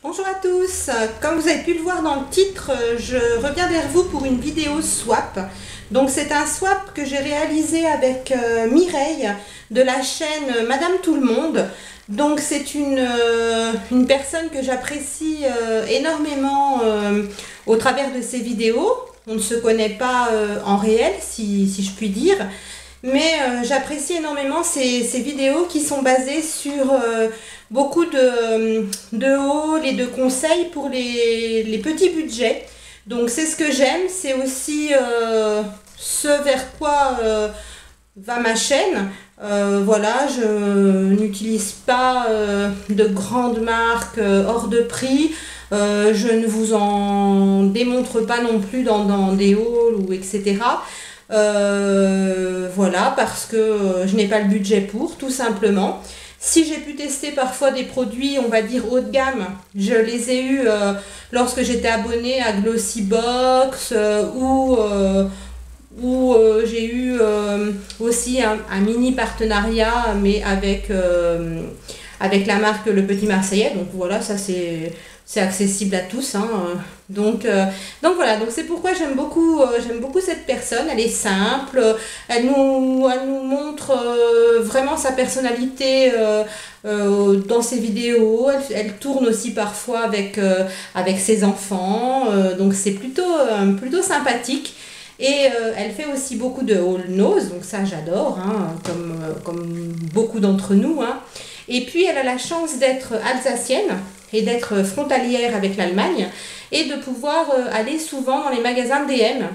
Bonjour à tous, comme vous avez pu le voir dans le titre, je reviens vers vous pour une vidéo swap. Donc c'est un swap que j'ai réalisé avec Mireille de la chaîne Madame Tout le Monde. Donc c'est une personne que j'apprécie énormément au travers de ses vidéos. On ne se connaît pas en réel si je puis dire. Mais j'apprécie énormément ces vidéos qui sont basées sur beaucoup de hauls et de conseils pour les petits budgets. Donc c'est ce que j'aime, c'est aussi ce vers quoi va ma chaîne. Voilà, je n'utilise pas de grandes marques hors de prix. Je ne vous en démontre pas non plus dans des hauls ou etc. Voilà, parce que je n'ai pas le budget pour, tout simplement. Si j'ai pu tester parfois des produits, on va dire haut de gamme, je les ai eus lorsque j'étais abonnée à Glossybox ou j'ai eu aussi un mini partenariat, mais avec la marque Le Petit Marseillais. Donc voilà, ça c'est accessible à tous, hein. Donc voilà, donc c'est pourquoi j'aime beaucoup cette personne. Elle est simple, elle nous montre vraiment sa personnalité dans ses vidéos. Elle tourne aussi parfois avec ses enfants, donc c'est plutôt sympathique. Et elle fait aussi beaucoup de haul nose, donc ça j'adore, hein, comme beaucoup d'entre nous, hein. Et puis elle a la chance d'être alsacienne et d'être frontalière avec l'Allemagne et de pouvoir aller souvent dans les magasins DM.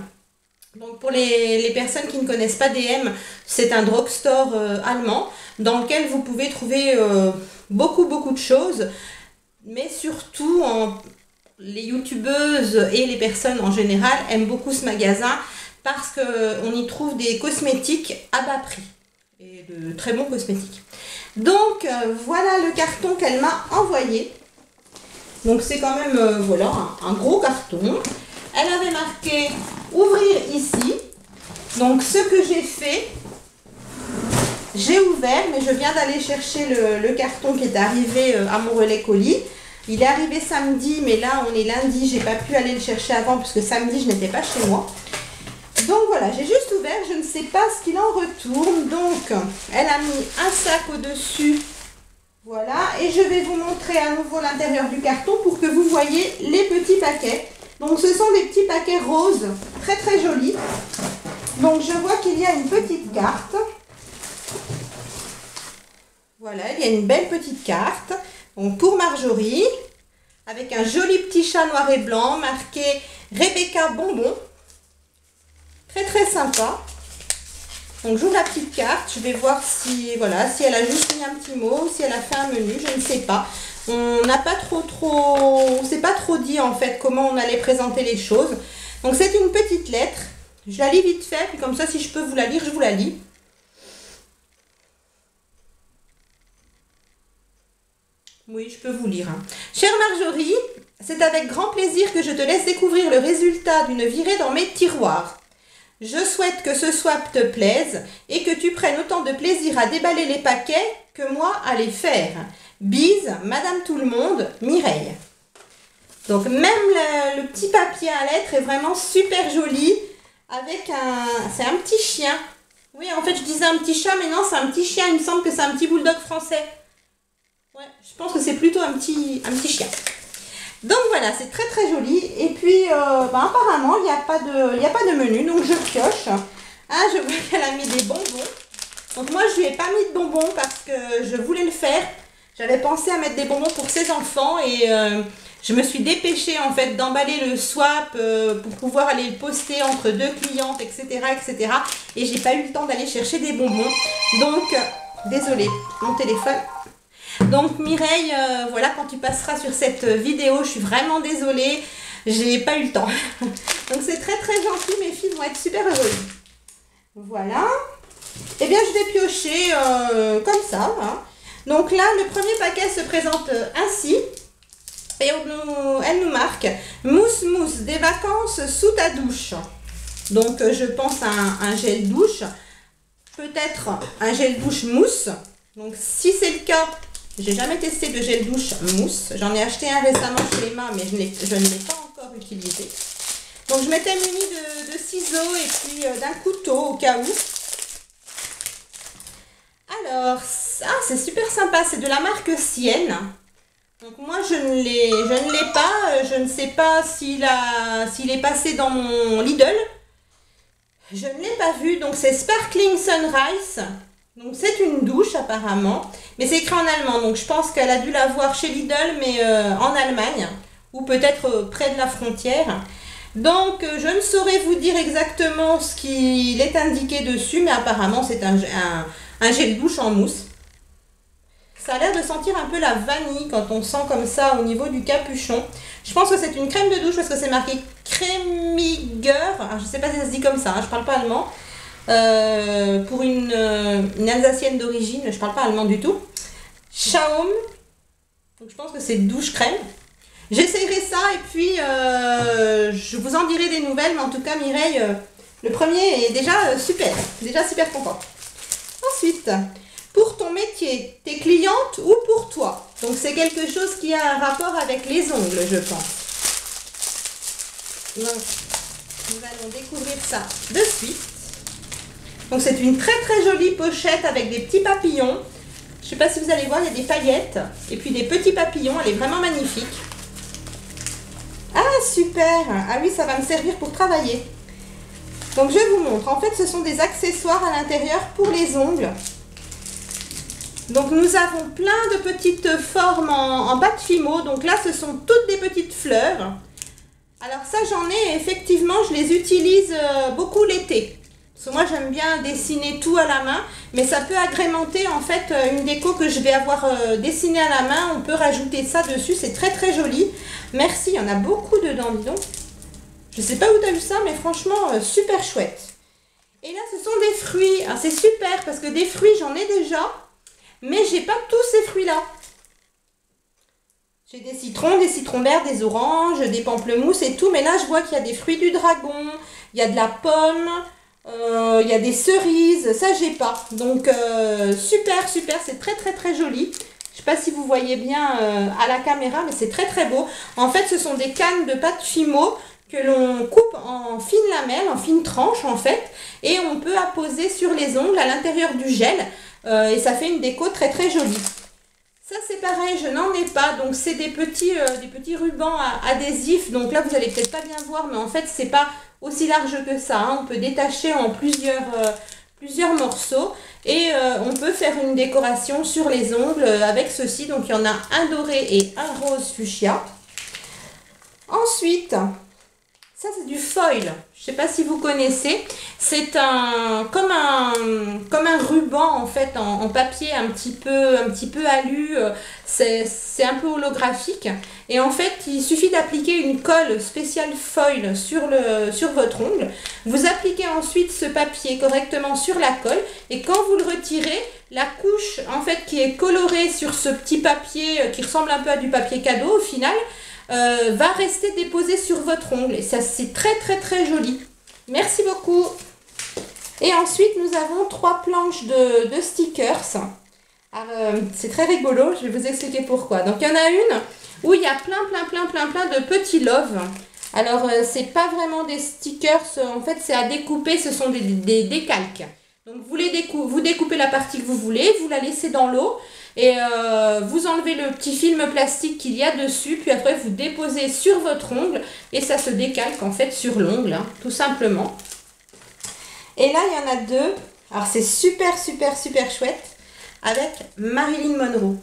Donc pour les personnes qui ne connaissent pas DM, c'est un drugstore allemand dans lequel vous pouvez trouver beaucoup de choses, mais surtout les youtubeuses et les personnes en général aiment beaucoup ce magasin parce qu'on y trouve des cosmétiques à bas prix et de très bons cosmétiques. Donc voilà le carton qu'elle m'a envoyé. Donc c'est quand même voilà un gros carton. Elle avait marqué ouvrir ici. Donc ce que j'ai fait, j'ai ouvert, mais je viens d'aller chercher le carton qui est arrivé à mon relais colis. Il est arrivé samedi, mais là on est lundi, j'ai pas pu aller le chercher avant parce que samedi je n'étais pas chez moi. Donc voilà, j'ai juste ouvert, je ne sais pas ce qu'il en retourne. Donc elle a mis un sac au-dessus. Voilà, et je vais vous montrer à nouveau l'intérieur du carton pour que vous voyez les petits paquets. Donc ce sont des petits paquets roses, très jolis. Donc je vois qu'il y a une petite carte. Voilà, il y a une belle petite carte. Donc pour Marjorie, avec un joli petit chat noir et blanc marqué Rebecca Bonbon. Très sympa. Donc j'ouvre la petite carte, je vais voir si elle a juste mis un petit mot, si elle a fait un menu, je ne sais pas. On n'a pas on s'est pas trop dit en fait comment on allait présenter les choses. Donc c'est une petite lettre, je la lis vite fait, puis comme ça si je peux vous la lire, je vous la lis. Oui, je peux vous lire, hein. Chère Marjorie, c'est avec grand plaisir que je te laisse découvrir le résultat d'une virée dans mes tiroirs. Je souhaite que ce swap te plaise et que tu prennes autant de plaisir à déballer les paquets que moi à les faire. Bise, Madame Tout le Monde, Mireille. Donc même le petit papier à lettres est vraiment super joli avec c'est un petit chien. Oui, en fait je disais un petit chat, mais non, c'est un petit chien. Il me semble que c'est un petit bulldog français. Ouais, je pense que c'est plutôt un petit chien. Donc voilà, c'est très joli. Et puis apparemment il n'y a pas de menu, donc je pioche. Ah, je vois qu'elle a mis des bonbons. Donc moi je lui ai pas mis de bonbons parce que je voulais le faire. J'avais pensé à mettre des bonbons pour ses enfants et je me suis dépêchée en fait d'emballer le swap pour pouvoir aller le poster entre deux clientes, etc. Et j'ai pas eu le temps d'aller chercher des bonbons. Donc désolée, mon téléphone. Donc Mireille, voilà, quand tu passeras sur cette vidéo, je suis vraiment désolée, j'ai pas eu le temps. Donc c'est très gentil, mes filles vont être super heureuses. Voilà. Et bien je vais piocher comme ça, hein. Donc là, le premier paquet se présente ainsi. Et elle nous marque mousse des vacances sous ta douche. Donc je pense à un gel douche. Peut-être un gel douche mousse. Donc si c'est le cas, J'ai jamais testé de gel douche mousse. J'en ai acheté un récemment chez Emma, mais je ne l'ai pas encore utilisé. Donc je m'étais munie de ciseaux et puis d'un couteau au cas où. Alors, ça c'est super sympa, c'est de la marque Sienne. Donc moi je ne l'ai pas, je ne sais pas s'il est passé dans mon Lidl. Je ne l'ai pas vu, donc c'est Sparkling Sunrise. Donc c'est une douche apparemment, mais c'est écrit en allemand, donc je pense qu'elle a dû l'avoir chez Lidl, mais en Allemagne, ou peut-être près de la frontière. Donc je ne saurais vous dire exactement ce qu'il est indiqué dessus, mais apparemment c'est un gel douche en mousse. Ça a l'air de sentir un peu la vanille quand on sent comme ça au niveau du capuchon. Je pense que c'est une crème de douche parce que c'est marqué Cremiger. Alors, je ne sais pas si ça se dit comme ça, hein, je ne parle pas allemand. Pour une Alsacienne d'origine, je ne parle pas allemand du tout. Schaum. Donc je pense que c'est douche crème. J'essayerai ça et puis je vous en dirai des nouvelles. Mais en tout cas, Mireille, le premier est déjà super. Déjà super content. Ensuite, pour ton métier, t'es cliente ou pour toi? Donc c'est quelque chose qui a un rapport avec les ongles, je pense. Donc, nous allons découvrir ça de suite. Donc c'est une très très jolie pochette avec des petits papillons. Je ne sais pas si vous allez voir, il y a des paillettes et puis des petits papillons. Elle est vraiment magnifique. Ah super! Ah oui, ça va me servir pour travailler. Donc je vous montre. En fait, ce sont des accessoires à l'intérieur pour les ongles. Donc nous avons plein de petites formes en bas de fimo. Donc là, ce sont toutes des petites fleurs. Alors ça, j'en ai effectivement, je les utilise beaucoup l'été. Parce que moi, j'aime bien dessiner tout à la main. Mais ça peut agrémenter en fait une déco que je vais avoir dessinée à la main. On peut rajouter ça dessus, c'est très très joli. Merci, il y en a beaucoup dedans, dis donc. Je ne sais pas où tu as vu ça, mais franchement, super chouette. Et là, ce sont des fruits. Alors c'est super parce que des fruits, j'en ai déjà. Mais j'ai pas tous ces fruits-là. J'ai des citrons verts, des oranges, des pamplemousses et tout. Mais là, je vois qu'il y a des fruits du dragon, il y a de la pomme, il y a des cerises. Ça, j'ai pas. Donc, super, super. C'est très, très, très joli. Je sais pas si vous voyez bien à la caméra, mais c'est très, très beau. En fait, ce sont des cannes de pâte Fimo que l'on coupe en fines lamelles, en fines tranches, en fait. Et on peut apposer sur les ongles à l'intérieur du gel. Et ça fait une déco très très jolie. Ça c'est pareil, je n'en ai pas. Donc c'est des petits rubans adhésifs. Donc là vous allez peut-être pas bien voir, mais en fait c'est pas aussi large que ça, hein. On peut détacher en plusieurs morceaux. Et on peut faire une décoration sur les ongles avec ceci. Donc il y en a un doré et un rose fuchsia. Ensuite, ça c'est du foil. Je ne sais pas si vous connaissez. C'est comme un ruban en fait en papier un petit peu alu. C'est un peu holographique. Et en fait, il suffit d'appliquer une colle spéciale foil sur votre ongle. Vous appliquez ensuite ce papier correctement sur la colle. Et quand vous le retirez, la couche en fait qui est colorée sur ce petit papier qui ressemble un peu à du papier cadeau au final, va rester déposé sur votre ongle. Et ça, c'est très très très joli. Merci beaucoup. Et ensuite, nous avons 3 planches de stickers. C'est très rigolo, je vais vous expliquer pourquoi. Donc, il y en a une où il y a plein de petits loves. Alors, c'est pas vraiment des stickers, en fait, c'est à découper, ce sont des décalques. Donc, vous découpez la partie que vous voulez, vous la laissez dans l'eau. Et vous enlevez le petit film plastique qu'il y a dessus, puis après vous déposez sur votre ongle et ça se décalque en fait sur l'ongle, hein, tout simplement. Et là il y en a 2, alors c'est super chouette, avec Marilyn Monroe.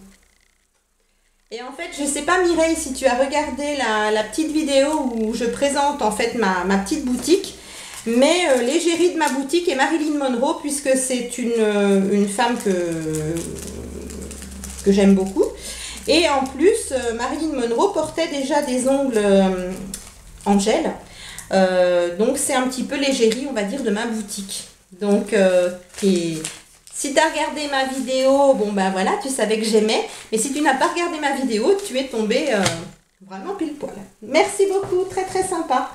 Et en fait, je sais pas Mireille si tu as regardé la petite vidéo où je présente en fait ma petite boutique, mais l'égérie de ma boutique est Marilyn Monroe puisque c'est une femme que j'aime beaucoup. Et en plus, Marilyn Monroe portait déjà des ongles en gel. Donc, c'est un petit peu l'égérie, on va dire, de ma boutique. Donc, si tu as regardé ma vidéo, bon ben voilà, tu savais que j'aimais. Mais si tu n'as pas regardé ma vidéo, tu es tombé vraiment pile poil. Merci beaucoup, très très sympa.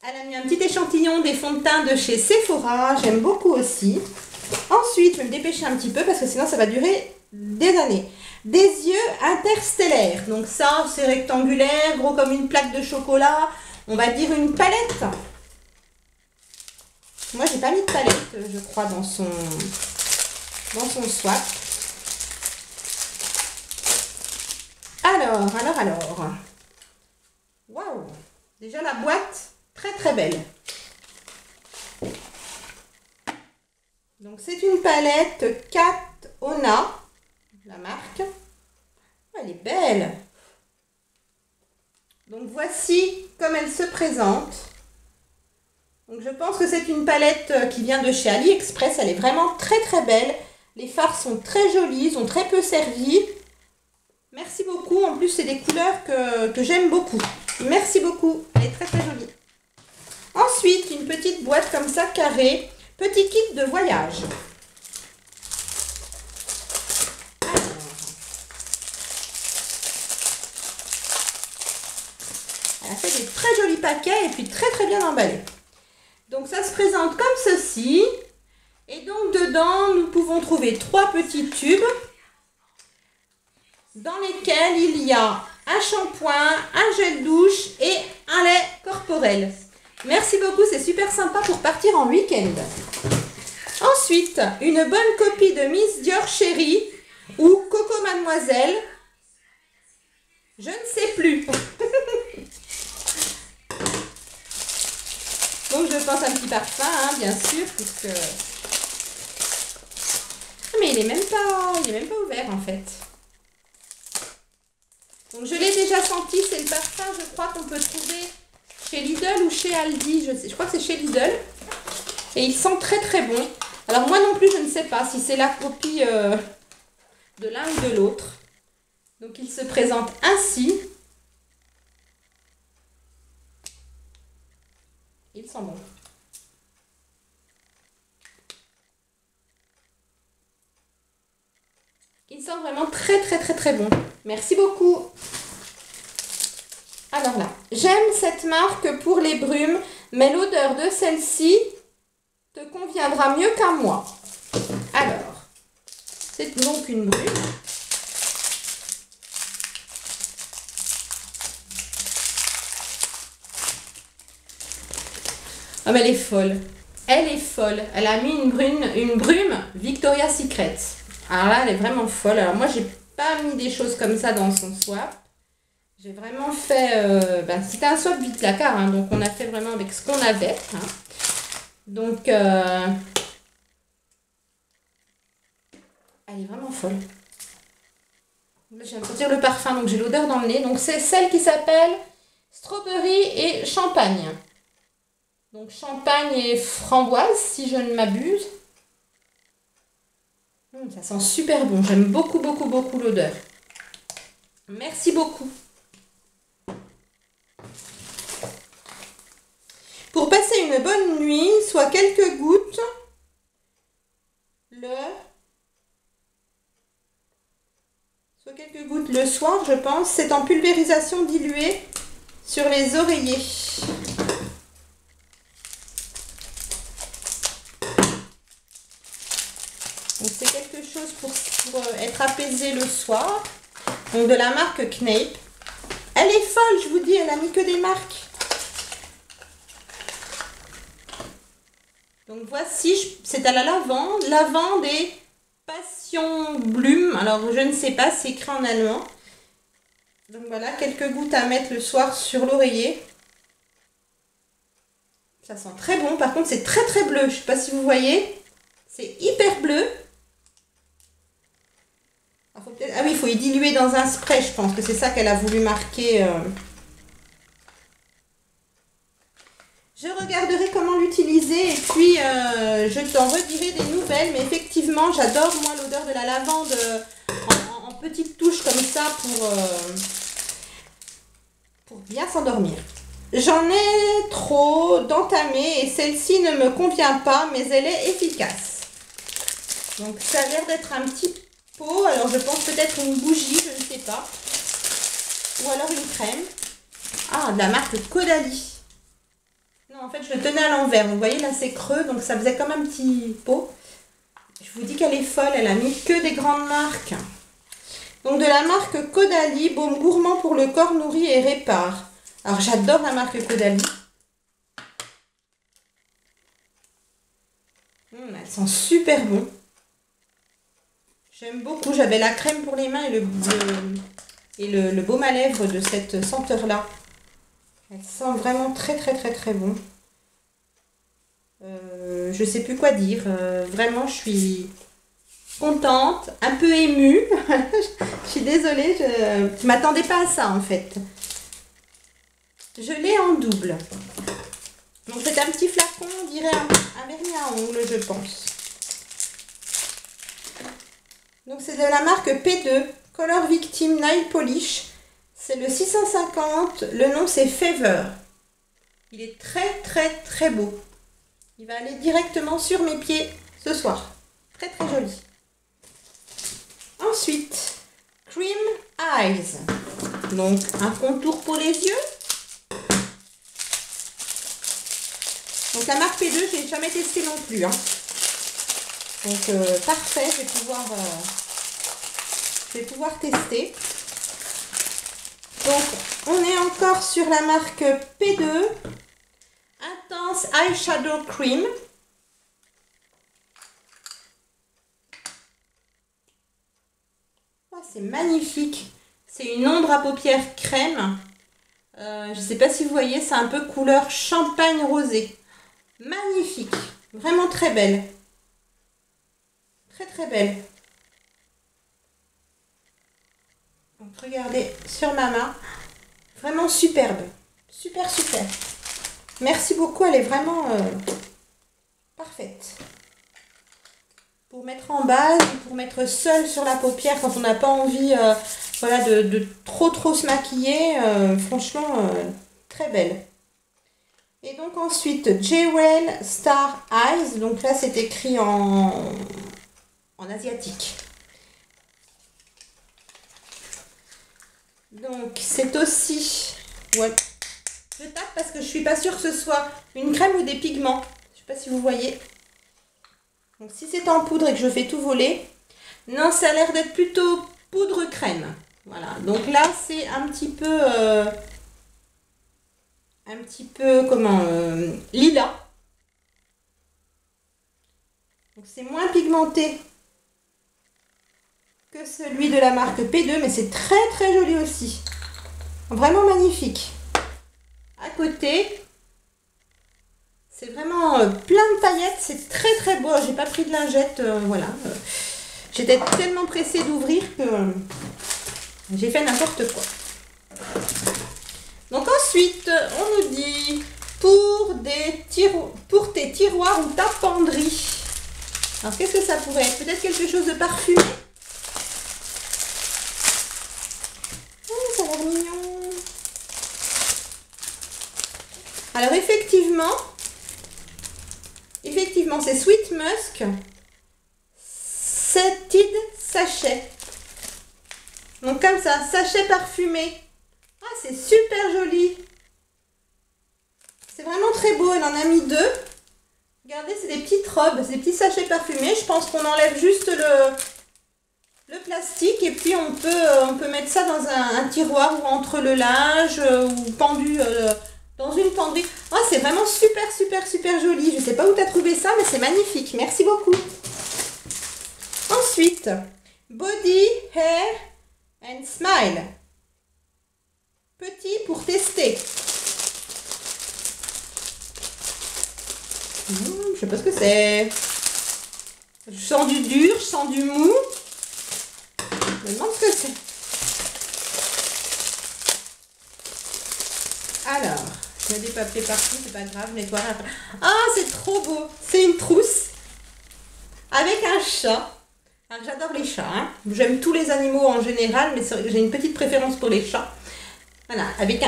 Elle a mis un petit échantillon des fonds de teint de chez Sephora. J'aime beaucoup aussi. Ensuite, je vais me dépêcher un petit peu parce que sinon ça va durer des années. des yeux interstellaires. Donc ça, c'est rectangulaire, gros comme une plaque de chocolat. On va dire une palette. Moi, j'ai pas mis de palette, je crois, dans son swap. Alors. Waouh! Déjà la boîte, très très belle. Donc c'est une palette Kat Ona, la marque. Elle est belle. Donc voici comme elle se présente. Donc je pense que c'est une palette qui vient de chez AliExpress. Elle est vraiment très très belle. Les fards sont très jolis, ils ont très peu servi. Merci beaucoup. En plus, c'est des couleurs que j'aime beaucoup. Merci beaucoup. Elle est très très jolie. Ensuite, une petite boîte comme ça, carrée. Petit kit de voyage. Alors. Elle a fait des très jolis paquets et puis très très bien emballés. Donc ça se présente comme ceci. Et donc dedans, nous pouvons trouver 3 petits tubes dans lesquels il y a un shampoing, un gel douche et un lait corporel. Merci beaucoup, c'est super sympa pour partir en week-end. Ensuite, une bonne copie de Miss Dior Chérie ou Coco Mademoiselle. Je ne sais plus. Donc je pense à un petit parfum, hein, bien sûr, puisque... Mais il est même pas ouvert en fait. Donc je l'ai déjà senti, c'est le parfum, je crois qu'on peut trouver chez Lidl ou chez Aldi, je crois que c'est chez Lidl. Et il sent très très bon. Alors moi non plus, je ne sais pas si c'est la copie de l'un ou de l'autre. Donc il se présente ainsi. Il sent bon. Il sent vraiment très très très très bon. Merci beaucoup. Alors là, j'aime cette marque pour les brumes, mais l'odeur de celle-ci te conviendra mieux qu'à moi. Alors, c'est donc une brume. Oh, mais elle est folle. Elle est folle. Elle a mis une brume Victoria's Secret. Alors là, elle est vraiment folle. Alors moi, j'ai pas mis des choses comme ça dans son swap. J'ai vraiment fait... c'était un swap vite placard, hein, donc on a fait vraiment avec ce qu'on avait. Hein. Donc, elle est vraiment folle. Là, je viens de sentir le parfum, donc j'ai l'odeur dans le nez. Donc c'est celle qui s'appelle Strawberry et Champagne. Donc champagne et framboise, si je ne m'abuse. Ça sent super bon. J'aime beaucoup, beaucoup, beaucoup l'odeur. Merci beaucoup. Pour passer une bonne nuit, soit quelques gouttes, le soir, je pense. C'est en pulvérisation diluée sur les oreillers. Donc c'est quelque chose pour être apaisé le soir. Donc de la marque Knape. Elle est folle, je vous dis, elle a mis que des marques. Donc voici, c'est à la lavande. Lavande et Passion Blume. Alors je ne sais pas, c'est écrit en allemand. Donc voilà, quelques gouttes à mettre le soir sur l'oreiller. Ça sent très bon. Par contre, c'est très très bleu. Je ne sais pas si vous voyez. C'est hyper bleu. Ah oui, il faut y diluer dans un spray, je pense que c'est ça qu'elle a voulu marquer. Je regarderai comment l'utiliser et puis je t'en redirai des nouvelles. Mais effectivement, j'adore moi l'odeur de la lavande en petites touches comme ça pour bien s'endormir. J'en ai trop d'entamées et celle-ci ne me convient pas, mais elle est efficace. Donc ça a l'air d'être un petit pot. Alors je pense peut-être une bougie, je ne sais pas. Ou alors une crème. Ah, de la marque Caudalie. Non, en fait, je le tenais à l'envers. Vous voyez, là, c'est creux, donc ça faisait comme un petit pot. Je vous dis qu'elle est folle. Elle a mis que des grandes marques. Donc de la marque Caudalie, baume gourmand pour le corps nourri et répare. Alors j'adore la marque Caudalie. Elle sent super bon. J'aime beaucoup. J'avais la crème pour les mains et le baume à lèvres de cette senteur-là. Elle sent vraiment très très très très bon. Je sais plus quoi dire. Vraiment, je suis contente, un peu émue. Je suis désolée, je m'attendais pas à ça en fait. Je l'ai en double. Donc c'est un petit flacon, on dirait un vernis à ongles, je pense. Donc c'est de la marque P2, Color Victim Nail Polish. C'est le 650, le nom c'est Fever. Il est très très très beau. Il va aller directement sur mes pieds ce soir. Très très joli. Ensuite, Cream Eyes. Donc un contour pour les yeux. Donc la marque P2, je n'ai jamais testé non plus. Hein. Donc parfait, je vais pouvoir tester. Donc on est encore sur la marque P2. Intense Eyeshadow Cream. Oh, c'est magnifique. C'est une ombre à paupières crème. Je ne sais pas si vous voyez, c'est un peu couleur champagne rosé. Magnifique. Vraiment très belle. Très très belle. Donc regardez sur ma main. Vraiment superbe. Super super. Merci beaucoup, elle est vraiment parfaite. Pour mettre en base, pour mettre seule sur la paupière quand on n'a pas envie voilà, de trop se maquiller. Franchement, très belle. Et donc ensuite, Jewel Star Eyes. Donc là, c'est écrit en asiatique. Donc c'est aussi... Ouais. Je tape parce que je suis pas sûre que ce soit une crème ou des pigments. Je sais pas si vous voyez. Donc si c'est en poudre et que je fais tout voler. Non, ça a l'air d'être plutôt poudre crème. Voilà. Donc là, c'est un petit peu comment lilas. Donc c'est moins pigmenté que celui de la marque P2, mais c'est très très joli aussi. Vraiment magnifique. À côté, c'est vraiment plein de paillettes, c'est très très beau. J'ai pas pris de lingette, voilà. J'étais tellement pressée d'ouvrir que j'ai fait n'importe quoi. Donc ensuite, on nous dit pour tes tiroirs ou ta penderie. Alors qu'est-ce que ça pourrait être? Peut-être quelque chose de parfumé. Oh, ça a l'air mignon. Alors effectivement, c'est Sweet Musk Scented Sachet. Donc comme ça, sachet parfumé. Ah, c'est super joli. C'est vraiment très beau, elle en a mis 2. Regardez, c'est des petites robes, c'est des petits sachets parfumés. Je pense qu'on enlève juste le plastique et puis on peut mettre ça dans un tiroir ou entre le linge ou pendu dans une penderie. Oh, c'est vraiment super, super, super joli. Je ne sais pas où tu as trouvé ça, mais c'est magnifique. Merci beaucoup. Ensuite, Body, Hair and Smile. Petit pour tester. Je sais pas ce que c'est. Je sens du dur, je sens du mou. Je me demande ce que c'est. Alors, il y a des papiers partout, c'est pas grave, je nettoie après. Ah, c'est trop beau. C'est une trousse avec un chat. Alors, j'adore les chats. Hein. J'aime tous les animaux en général, mais j'ai une petite préférence pour les chats. Voilà, avec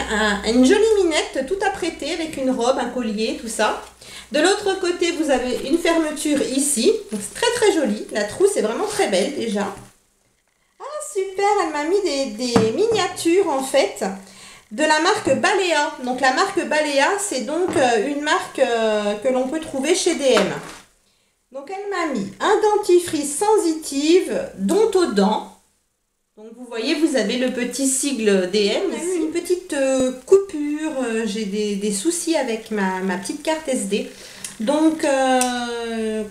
une jolie minette tout apprêtée, avec une robe, un collier, tout ça. De l'autre côté, vous avez une fermeture ici. Donc, c'est très très joli. La trousse est vraiment très belle déjà. Ah, super, elle m'a mis des miniatures en fait de la marque Balea. Donc, la marque Balea, c'est donc une marque que l'on peut trouver chez DM. Donc, elle m'a mis un dentifrice sensitive, dont aux dents. Donc vous voyez, vous avez le petit sigle DM. On a eu une petite coupure, j'ai des soucis avec ma petite carte SD. Donc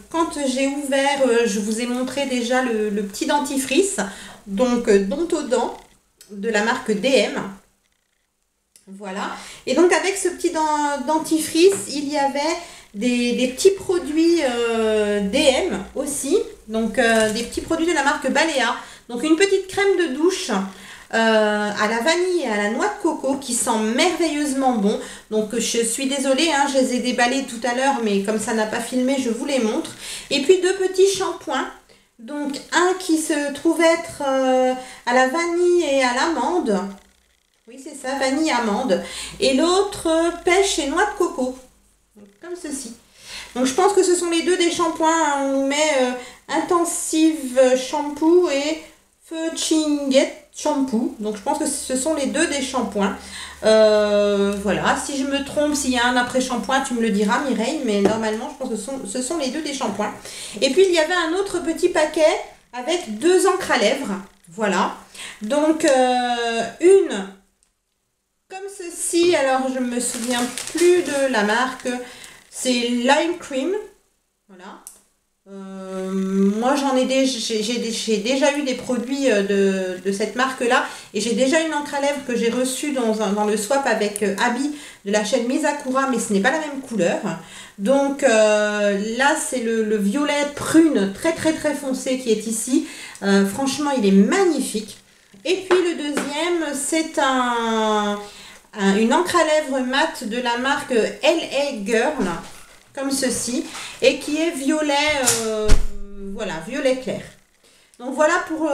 quand j'ai ouvert, je vous ai montré déjà le petit dentifrice, donc Dent-aux-Dents de la marque DM. Voilà. Et donc avec ce petit dentifrice, il y avait des petits produits DM aussi. Donc des petits produits de la marque Balea. Donc une petite crème de douche à la vanille et à la noix de coco qui sent merveilleusement bon. Donc je suis désolée, hein, je les ai déballés tout à l'heure, mais comme ça n'a pas filmé, je vous les montre. Et puis deux petits shampoings. Donc un qui se trouve être à la vanille et à l'amande. Oui, c'est ça, vanille amande. Et l'autre pêche et noix de coco. Donc, comme ceci. Donc je pense que ce sont les deux des shampoings. On nous met Intensive Shampoo et Feuchingate Shampoo. Donc je pense que ce sont les deux des shampoings. Voilà, si je me trompe, s'il y a un après-shampoing, tu me le diras Mireille. Mais normalement, je pense que ce sont les deux des shampoings. Et puis il y avait un autre petit paquet avec deux encres à lèvres. Voilà. Donc une comme ceci, alors je me souviens plus de la marque, c'est Lime Cream, voilà. Moi j'ai déjà eu des produits de cette marque-là et j'ai déjà une encre à lèvres que j'ai reçue dans le swap avec Abby de la chaîne Misakura, mais ce n'est pas la même couleur. Donc là c'est le violet prune très très très foncé qui est ici. Franchement il est magnifique. Et puis le deuxième c'est une encre à lèvres mat de la marque LA Girl, comme ceci, et qui est violet, voilà, violet clair. Donc voilà pour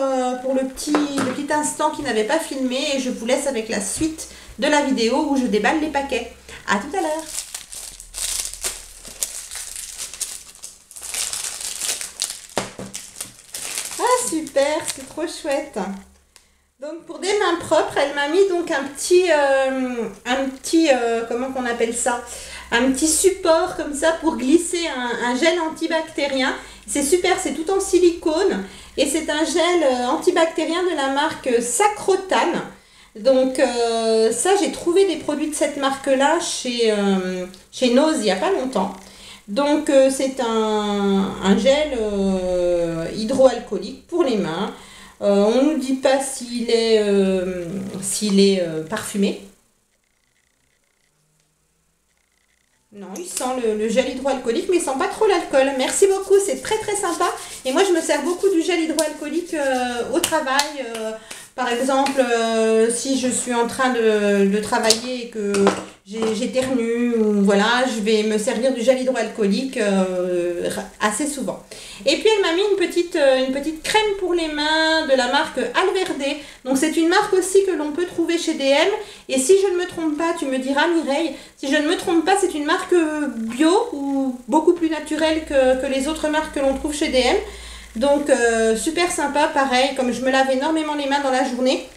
le petit instant qui n'avait pas filmé, et je vous laisse avec la suite de la vidéo où je déballe les paquets. À tout à l'heure. Ah super, c'est trop chouette. Donc pour des mains propres, elle m'a mis donc un petit comment qu'on appelle ça, un petit support comme ça pour glisser un gel antibactérien. C'est super, c'est tout en silicone et c'est un gel antibactérien de la marque Sacrotane. Donc ça, j'ai trouvé des produits de cette marque-là chez Nose il n'y a pas longtemps. Donc c'est un gel hydroalcoolique pour les mains. On ne nous dit pas s'il est parfumé. Non, il sent le gel hydroalcoolique, mais il sent pas trop l'alcool. Merci beaucoup, c'est très très sympa. Et moi, je me sers beaucoup du gel hydroalcoolique au travail. Par exemple, si je suis en train de travailler et que j'éternue, ou voilà, je vais me servir du gel hydroalcoolique assez souvent. Et puis elle m'a mis une petite crème pour les mains de la marque Alverde. Donc c'est une marque aussi que l'on peut trouver chez DM. Et si je ne me trompe pas, tu me diras Mireille, si je ne me trompe pas, c'est une marque bio ou beaucoup plus naturelle que les autres marques que l'on trouve chez DM. Donc super sympa, pareil, comme je me lave énormément les mains dans la journée,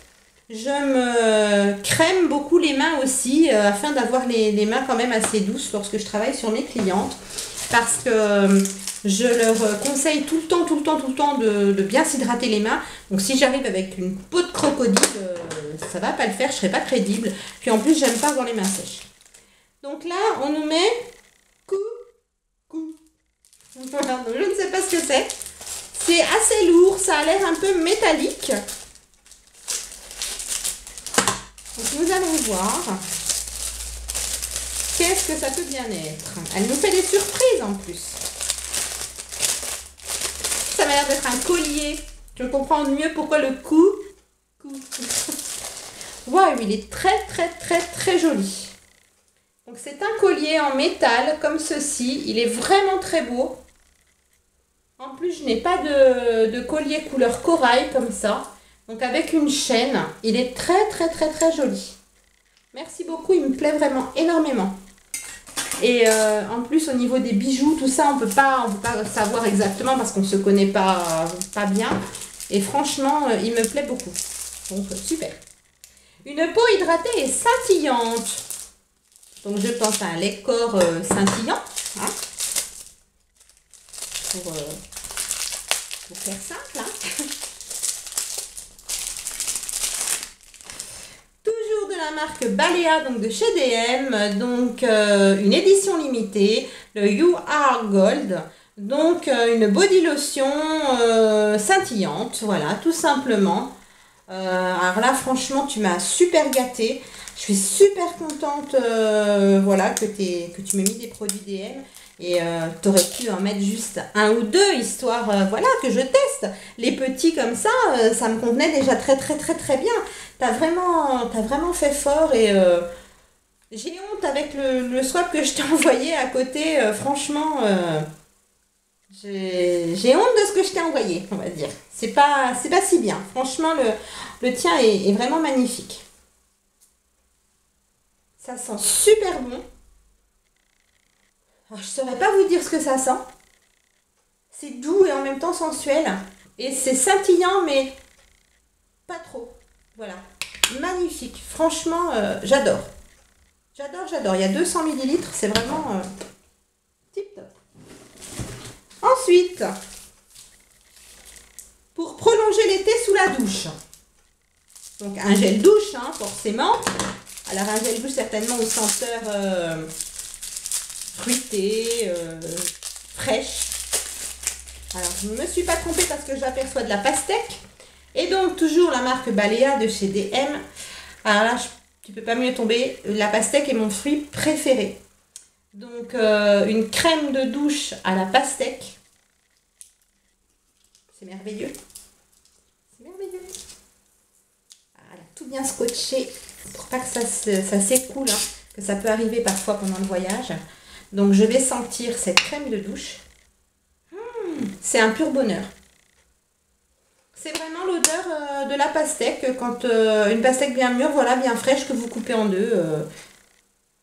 je me crème beaucoup les mains aussi afin d'avoir les mains quand même assez douces lorsque je travaille sur mes clientes. Parce que je leur conseille tout le temps de bien s'hydrater les mains. Donc si j'arrive avec une peau de crocodile, ça va pas le faire, je serai pas crédible. Puis en plus, j'aime pas avoir les mains sèches. Donc là, on nous met coucou. Voilà, donc je ne sais pas ce que c'est. C'est assez lourd, ça a l'air un peu métallique. Donc nous allons voir qu'est-ce que ça peut bien être. Elle nous fait des surprises en plus. Ça m'a l'air d'être un collier. Je comprends mieux pourquoi le coup. Waouh, il est très joli. Donc c'est un collier en métal comme ceci. Il est vraiment très beau. En plus, je n'ai pas de collier couleur corail comme ça. Donc avec une chaîne, il est très joli. Merci beaucoup, il me plaît vraiment énormément. Et en plus, au niveau des bijoux, tout ça, on peut pas savoir exactement parce qu'on ne se connaît pas bien. Et franchement, il me plaît beaucoup. Donc super. Une peau hydratée et scintillante. Donc je pense à un lait-corps scintillant. Hein, pour faire simple. Hein. marque Balea, donc de chez DM, donc une édition limitée, le You Are Gold, donc une body lotion scintillante, voilà, tout simplement. Alors là, franchement, tu m'as super gâtée. Je suis super contente voilà, que tu m'aies mis des produits DM. Et tu aurais pu en mettre juste un ou deux, histoire voilà, que je teste. Les petits comme ça, ça me convenait déjà très bien. T'as vraiment fait fort et j'ai honte avec le swap que je t'ai envoyé à côté. Franchement, j'ai honte de ce que je t'ai envoyé, on va dire. C'est pas si bien. Franchement, le tien est vraiment magnifique. Ça sent super bon. Alors, je ne saurais pas vous dire ce que ça sent. C'est doux et en même temps sensuel. Et c'est scintillant, mais pas trop. Voilà. Magnifique. Franchement, j'adore. J'adore. Il y a 200 ml. C'est vraiment tip top. Ensuite, pour prolonger l'été sous la douche. Donc, un gel douche, hein, forcément. Alors, un gel douche certainement aux senteurs fruitée, fraîche. Alors, je ne me suis pas trompée parce que j'aperçois de la pastèque. Et donc, toujours la marque Balea de chez DM. Alors là, tu ne peux pas mieux tomber. La pastèque est mon fruit préféré. Donc, une crème de douche à la pastèque. C'est merveilleux. C'est merveilleux. Voilà, tout bien scotché pour pas que ça s'écoule, hein, que ça peut arriver parfois pendant le voyage. Donc, je vais sentir cette crème de douche. C'est un pur bonheur. C'est vraiment l'odeur de la pastèque. Quand une pastèque bien mûre, voilà, bien fraîche, que vous coupez en deux.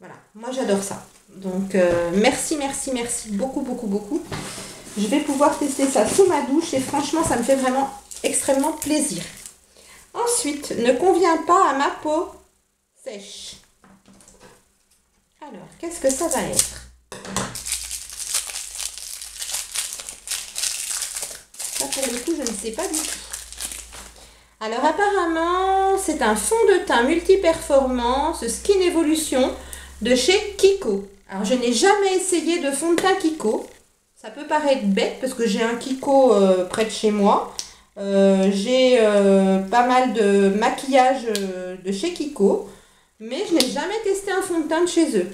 Voilà, moi j'adore ça. Donc, merci beaucoup. Je vais pouvoir tester ça sous ma douche et franchement, ça me fait vraiment extrêmement plaisir. Ensuite, ne convient pas à ma peau sèche. Alors, qu'est-ce que ça va être ? Ça, pour le coup, je ne sais pas du tout. Alors, apparemment, c'est un fond de teint multi-performance Skin Evolution de chez Kiko. Alors, je n'ai jamais essayé de fond de teint Kiko. Ça peut paraître bête parce que j'ai un Kiko près de chez moi. J'ai pas mal de maquillage de chez Kiko. Mais je n'ai jamais testé un fond de teint de chez eux.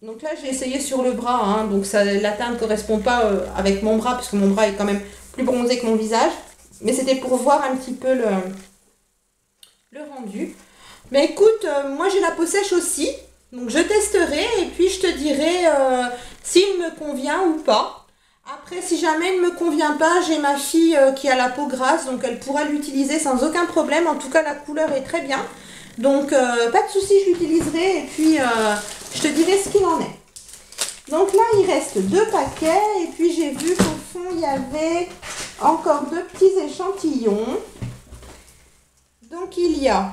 Donc là, j'ai essayé sur le bras, hein, donc la teinte ne correspond pas avec mon bras, parce que mon bras est quand même plus bronzé que mon visage. Mais c'était pour voir un petit peu le rendu. Mais écoute, moi j'ai la peau sèche aussi, donc je testerai et puis je te dirai s'il me convient ou pas. Après, si jamais il ne me convient pas, j'ai ma fille qui a la peau grasse, donc elle pourra l'utiliser sans aucun problème. En tout cas, la couleur est très bien. Donc, pas de souci, je l'utiliserai et puis je te dirai ce qu'il en est. Donc là, il reste 2 paquets et puis j'ai vu qu'au fond, il y avait encore 2 petits échantillons. Donc, il y a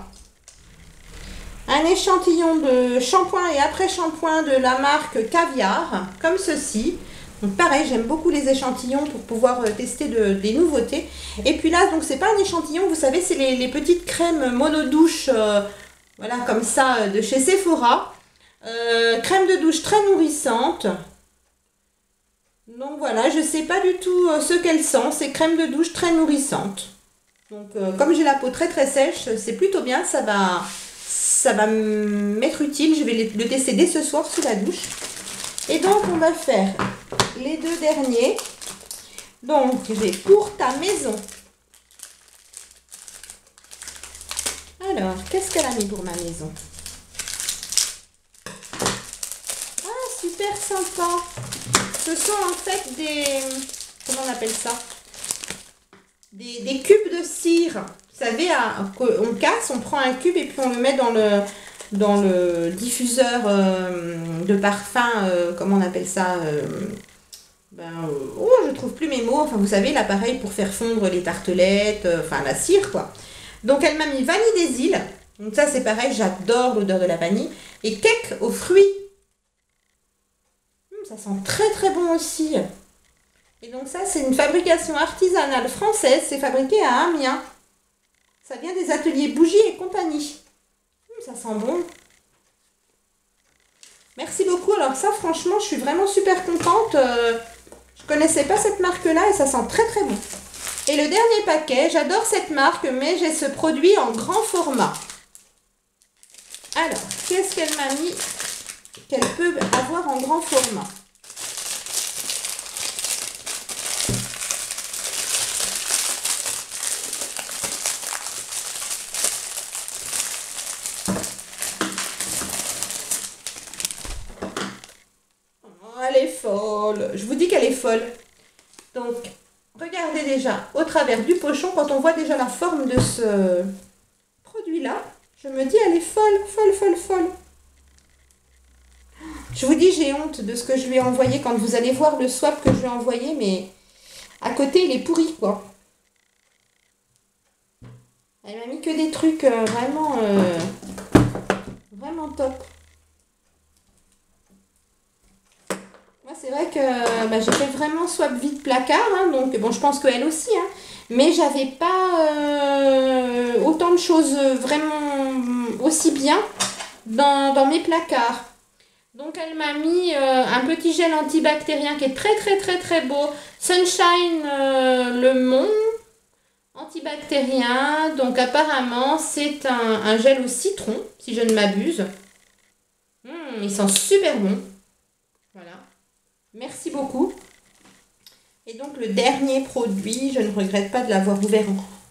un échantillon de shampoing et après-shampoing de la marque Caviar, comme ceci. Donc pareil, j'aime beaucoup les échantillons pour pouvoir tester des nouveautés. Et puis là, donc c'est pas un échantillon, vous savez, c'est les petites crèmes mono-douche, voilà, comme ça, de chez Sephora. Crème de douche très nourrissante. Donc voilà, je sais pas du tout ce qu'elle sent, c'est crème de douche très nourrissante. Donc comme j'ai la peau très sèche, c'est plutôt bien, ça va m'être utile. Je vais le tester dès ce soir sous la douche. Et donc, on va faire les 2 derniers. Donc, j'ai pour ta maison. Alors, qu'est-ce qu'elle a mis pour ma maison? Ah, super sympa. Ce sont en fait des... Comment on appelle ça? Des cubes de cire. Vous savez, on casse, on prend un cube et puis on le met dans le diffuseur de parfum, comment on appelle ça, je trouve plus mes mots, enfin vous savez, l'appareil pour faire fondre les tartelettes, enfin la cire quoi. Donc elle m'a mis vanille des îles, donc ça c'est pareil, j'adore l'odeur de la vanille, et cake aux fruits. Ça sent très bon aussi. Et donc ça c'est une fabrication artisanale française, c'est fabriqué à Amiens. Ça vient des ateliers Bougies et compagnie. Ça sent bon. Merci beaucoup. Alors ça, franchement, je suis vraiment super contente. Je connaissais pas cette marque-là et ça sent très très bon. Et le dernier paquet, j'adore cette marque, mais j'ai ce produit en grand format. Alors, qu'est-ce qu'elle m'a mis qu'elle peut avoir en grand format? Elle est folle. Je vous dis qu'elle est folle. Donc, regardez déjà au travers du pochon, quand on voit déjà la forme de ce produit-là, je me dis, elle est folle, folle, folle, folle. Je vous dis, j'ai honte de ce que je lui ai envoyé quand vous allez voir le swap que je lui ai envoyé, mais à côté, il est pourri, quoi. Elle m'a mis que des trucs vraiment, vraiment top. Moi, c'est vrai que j'ai fait vraiment swap vide placard, hein, donc bon, je pense qu'elle aussi, hein, mais j'avais pas autant de choses vraiment aussi bien dans mes placards. Donc, elle m'a mis un petit gel antibactérien qui est très, très, très, très beau. Sunshine Le Mont antibactérien. Donc, apparemment, c'est un gel au citron, si je ne m'abuse. Il sent super bon. Voilà. Merci beaucoup. Et donc le dernier produit, je ne regrette pas de l'avoir ouvert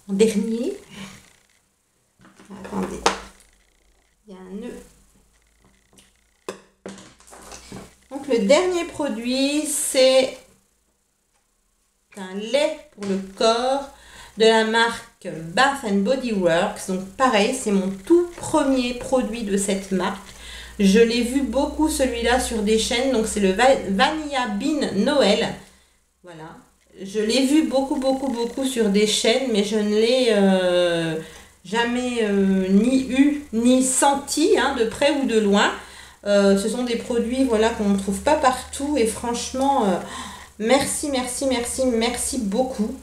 en dernier. Attendez, il y a un nœud. Donc le dernier produit, c'est un lait pour le corps de la marque Bath and Body Works. Donc pareil, c'est mon tout premier produit de cette marque. Je l'ai vu beaucoup celui-là sur des chaînes, donc c'est le Vanilla Bean Noël. Voilà. Je l'ai vu beaucoup sur des chaînes, mais je ne l'ai jamais ni eu, ni senti, hein, de près ou de loin. Ce sont des produits, voilà, qu'on ne trouve pas partout et franchement, merci, merci, merci, merci beaucoup.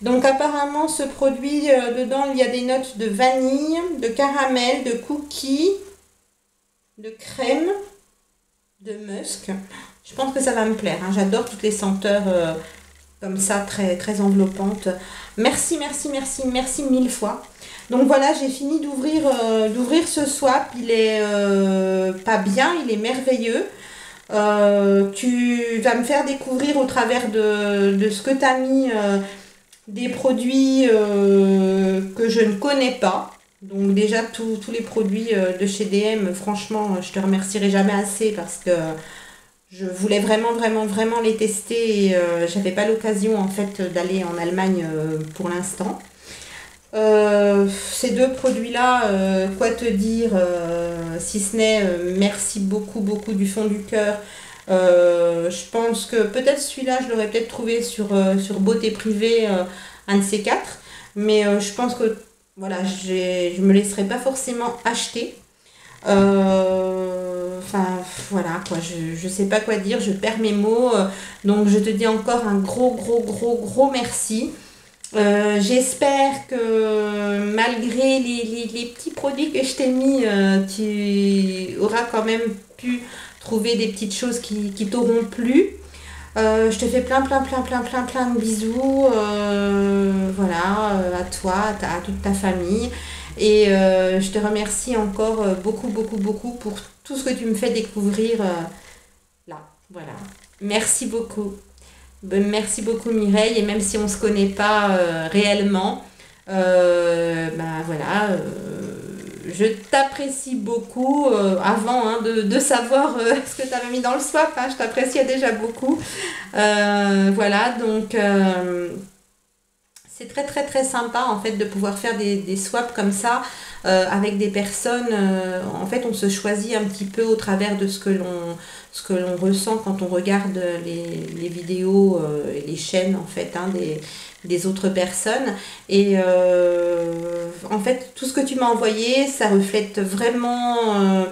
Donc apparemment, ce produit, dedans, il y a des notes de vanille, de caramel, de cookies, de crème, de musk. Je pense que ça va me plaire, hein. J'adore toutes les senteurs comme ça, très, très enveloppantes. Merci, merci, merci, merci mille fois. Donc voilà, j'ai fini d'ouvrir ce swap. Il est pas bien, il est merveilleux. Tu vas me faire découvrir au travers de ce que tu as mis des produits que je ne connais pas. Donc déjà, tous les produits de chez DM, franchement, je te remercierai jamais assez parce que je voulais vraiment, vraiment, vraiment les tester et j'avais pas l'occasion en fait d'aller en Allemagne pour l'instant. Ces deux produits-là, quoi te dire, si ce n'est merci beaucoup, beaucoup du fond du cœur. Je pense que peut-être celui-là, je l'aurais peut-être trouvé sur Beauté Privée, un de ces quatre. Mais je pense que voilà, je me laisserai pas forcément acheter. Enfin, voilà, quoi, je sais pas quoi dire, je perds mes mots. Donc, je te dis encore un gros merci. J'espère que malgré les petits produits que je t'ai mis, tu auras quand même pu trouver des petites choses qui t'auront plu. Je te fais plein de bisous, voilà, à toi, à toute ta famille. Et je te remercie encore beaucoup pour tout ce que tu me fais découvrir là. Voilà. Merci beaucoup. Merci beaucoup Mireille. Et même si on ne se connaît pas réellement, voilà, je t'apprécie beaucoup avant hein, de savoir ce que tu avais mis dans le swap. Hein, je t'appréciais déjà beaucoup. Voilà, donc c'est très sympa en fait de pouvoir faire des swaps comme ça avec des personnes. En fait, on se choisit un petit peu au travers de ce que l'on ressent quand on regarde les vidéos et les chaînes en fait hein, des autres personnes. Et en fait, tout ce que tu m'as envoyé, ça reflète vraiment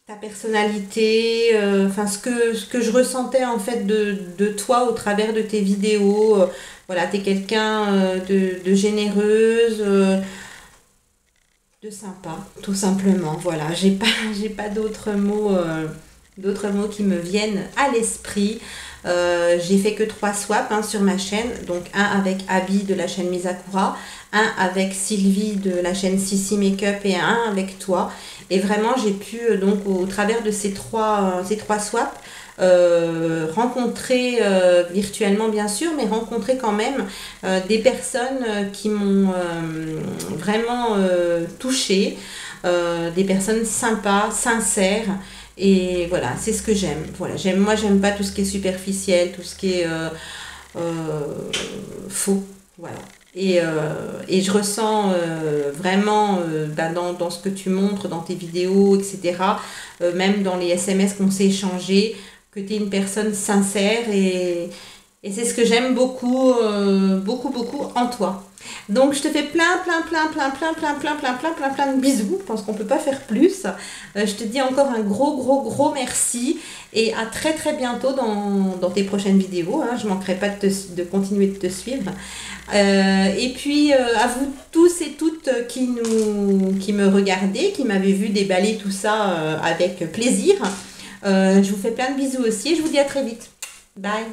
ta personnalité, enfin ce que je ressentais en fait de toi au travers de tes vidéos. Voilà, tu es quelqu'un de généreuse. de sympa, tout simplement. Voilà, j'ai pas d'autres mots qui me viennent à l'esprit. J'ai fait que 3 swaps hein, sur ma chaîne, donc un avec Abby de la chaîne Misakura, un avec Sylvie de la chaîne Sissi Makeup et un avec toi. Et vraiment, j'ai pu donc au travers de ces trois swaps rencontrer virtuellement bien sûr, mais rencontrer quand même des personnes qui m'ont vraiment touchée, des personnes sympas, sincères. Et voilà, c'est ce que j'aime. Voilà, moi, j'aime pas tout ce qui est superficiel, tout ce qui est faux. Voilà. Et je ressens vraiment dans ce que tu montres, dans tes vidéos, etc., même dans les SMS qu'on s'est échangés, que tu es une personne sincère et c'est ce que j'aime beaucoup, beaucoup, beaucoup en toi. Donc je te fais plein de bisous. Je pense qu'on ne peut pas faire plus. Je te dis encore un gros merci et à très bientôt dans tes prochaines vidéos. Hein. Je ne manquerai pas de continuer de te suivre. Et puis à vous tous et toutes qui me regardez, qui m'avez vu déballer tout ça avec plaisir. Je vous fais plein de bisous aussi et je vous dis à très vite. Bye.